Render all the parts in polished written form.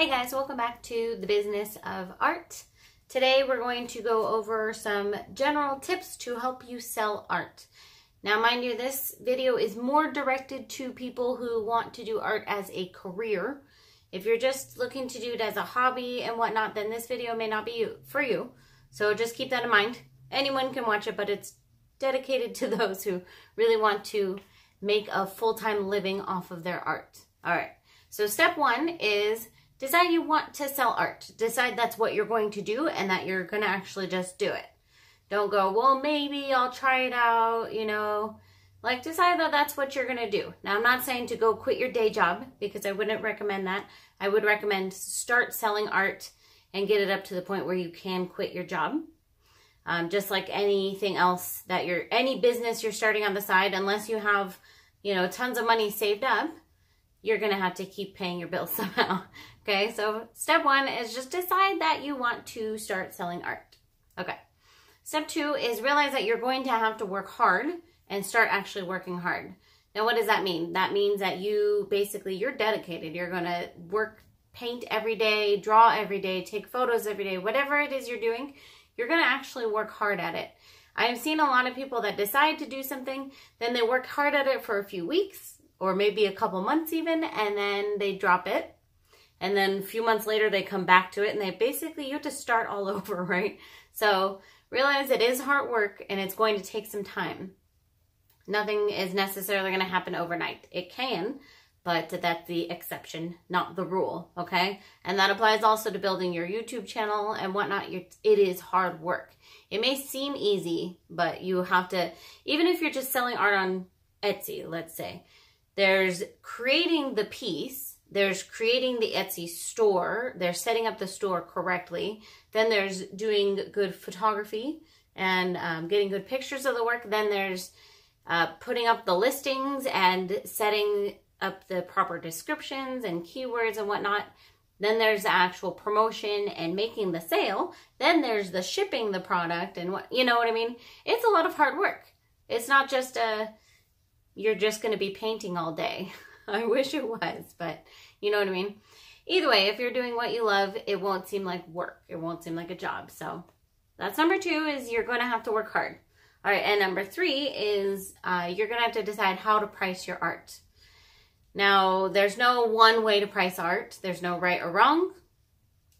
Hey guys, welcome back to the business of art. Today we're going to go over some general tips to help you sell art. Now mind you, this video is more directed to people who want to do art as a career. If you're just looking to do it as a hobby and whatnot, then this video may not be for you. So just keep that in mind. Anyone can watch it, but it's dedicated to those who really want to make a full-time living off of their art. All right, so step one is decide you want to sell art. Decide that's what you're going to do and that you're going to actually just do it. Don't go, well, maybe I'll try it out, you know. Like, decide that that's what you're going to do. Now, I'm not saying to go quit your day job because I wouldn't recommend that. I would recommend start selling art and get it up to the point where you can quit your job. Just like anything else that any business you're starting on the side, unless you have, you know, tons of money saved up, you're going to have to keep paying your bills somehow. Okay, so step one is just decide that you want to start selling art. Okay. Step two is realize that you're going to have to work hard and start actually working hard. Now, what does that mean? That means that you're dedicated. You're going to paint every day, draw every day, take photos every day, whatever it is you're doing, you're going to actually work hard at it. I've seen a lot of people that decide to do something, then they work hard at it for a few weeks, or maybe a couple months even, and then they drop it. And then a few months later, they come back to it, and you have to start all over, right? So realize it is hard work, and it's going to take some time. Nothing is necessarily going to happen overnight. It can, but that's the exception, not the rule, okay? And that applies also to building your YouTube channel and whatnot. It is hard work. It may seem easy, but you have to, even if you're just selling art on Etsy, let's say, there's creating the piece, there's creating the Etsy store, there's setting up the store correctly, then there's doing good photography and getting good pictures of the work, then there's putting up the listings and setting up the proper descriptions and keywords and whatnot, then there's the actual promotion and making the sale, then there's the shipping the product and you know what I mean? It's a lot of hard work. It's not just you're just going to be painting all day. I wish it was, but you know what I mean? Either way, if you're doing what you love, it won't seem like work. It won't seem like a job. So that's number two, is you're going to have to work hard. All right, and number three is you're going to have to decide how to price your art. Now, there's no one way to price art. There's no right or wrong.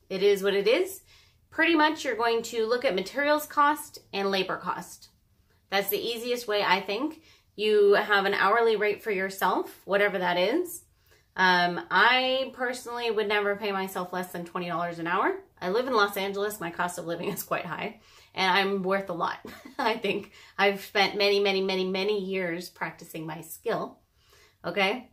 It is what it is. Pretty much you're going to look at materials cost and labor cost. That's the easiest way, I think. You have an hourly rate for yourself, whatever that is. I personally would never pay myself less than $20 an hour. I live in Los Angeles. My cost of living is quite high, and I'm worth a lot. I think I've spent many years practicing my skill. Okay?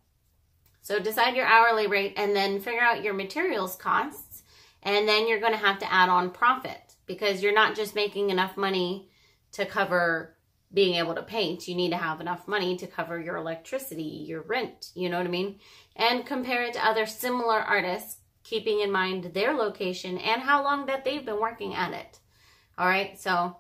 So decide your hourly rate and then figure out your materials costs, and then you're going to have to add on profit, because you're not just making enough money to cover being able to paint. You need to have enough money to cover your electricity, your rent, you know what I mean? And compare it to other similar artists, keeping in mind their location and how long that they've been working at it. All right, so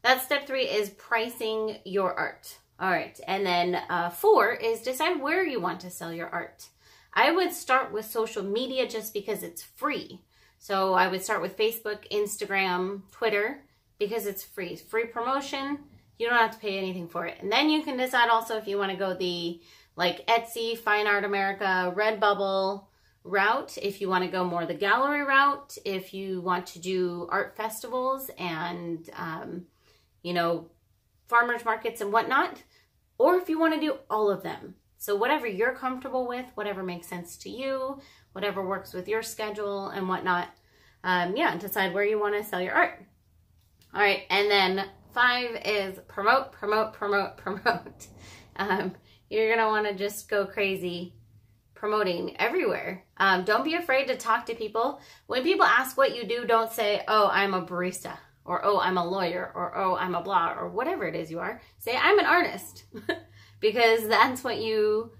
that's step three, is pricing your art. All right, and then four is decide where you want to sell your art. I would start with social media just because it's free. So I would start with Facebook, Instagram, Twitter, because it's free. Free promotion. You don't have to pay anything for it. And then you can decide also if you want to go the like Etsy, Fine Art America, Redbubble route, if you want to go more the gallery route, if you want to do art festivals and, you know, farmers markets and whatnot, or if you want to do all of them. So whatever you're comfortable with, whatever makes sense to you, whatever works with your schedule and whatnot, yeah, decide where you want to sell your art. All right, and then 5 is promote. You're going to want to just go crazy promoting everywhere. Don't be afraid to talk to people. When people ask what you do, don't say, oh, I'm a barista, or oh, I'm a lawyer, or oh, I'm a blah, or whatever it is you are. Say, I'm an artist, because that's what you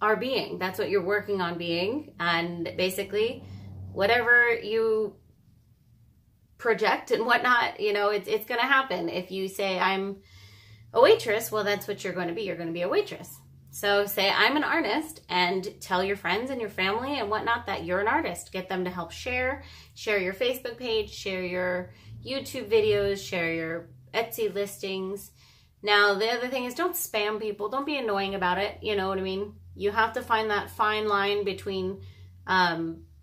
are being. That's what you're working on being. And basically, whatever you project and whatnot, you know, it's going to happen. If you say I'm a waitress, well, that's what you're going to be. You're going to be a waitress. So say I'm an artist, and tell your friends and your family and whatnot that you're an artist. Get them to help share your Facebook page, share your YouTube videos, share your Etsy listings. Now, the other thing is, don't spam people. Don't be annoying about it. You know what I mean? You have to find that fine line between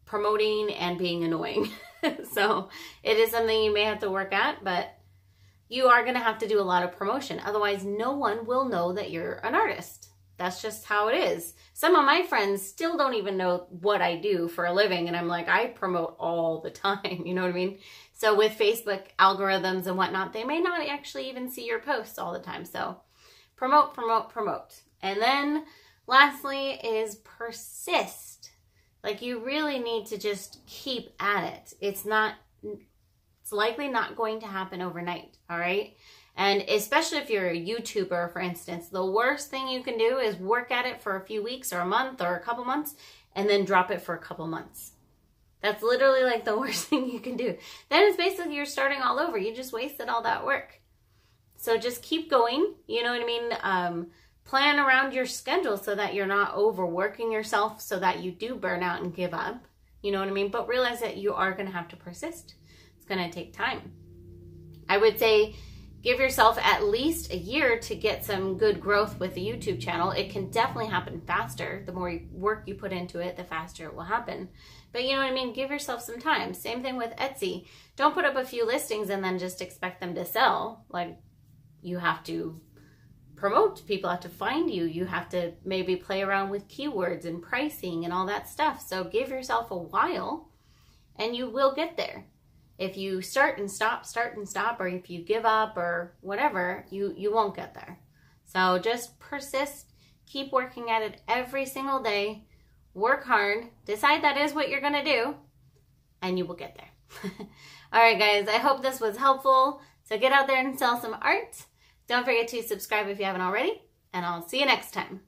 promoting and being annoying. So it is something you may have to work at, but you are going to have to do a lot of promotion. Otherwise, no one will know that you're an artist. That's just how it is. Some of my friends still don't even know what I do for a living. And I'm like, I promote all the time. You know what I mean? So with Facebook algorithms and whatnot, they may not actually even see your posts all the time. So promote, promote, promote. And then lastly is persist. Like, you really need to just keep at it. It's likely not going to happen overnight. All right. And especially if you're a YouTuber, for instance, the worst thing you can do is work at it for a few weeks or a month or a couple months and then drop it for a couple months. That's literally like the worst thing you can do. Then it's basically you're starting all over. You just wasted all that work. So just keep going. You know what I mean? Plan around your schedule so that you're not overworking yourself so that you do burn out and give up. You know what I mean? But realize that you are going to have to persist. It's going to take time. I would say give yourself at least a year to get some good growth with the YouTube channel. It can definitely happen faster. The more work you put into it, the faster it will happen. But you know what I mean? Give yourself some time. Same thing with Etsy. Don't put up a few listings and then just expect them to sell. Like, you have to promote. People have to find you. You have to maybe play around with keywords and pricing and all that stuff. So give yourself a while and you will get there. If you start and stop, or if you give up or whatever, you won't get there. So just persist, keep working at it every single day, work hard, decide that is what you're going to do, and you will get there. All right, guys, I hope this was helpful. So get out there and sell some art. Don't forget to subscribe if you haven't already, and I'll see you next time.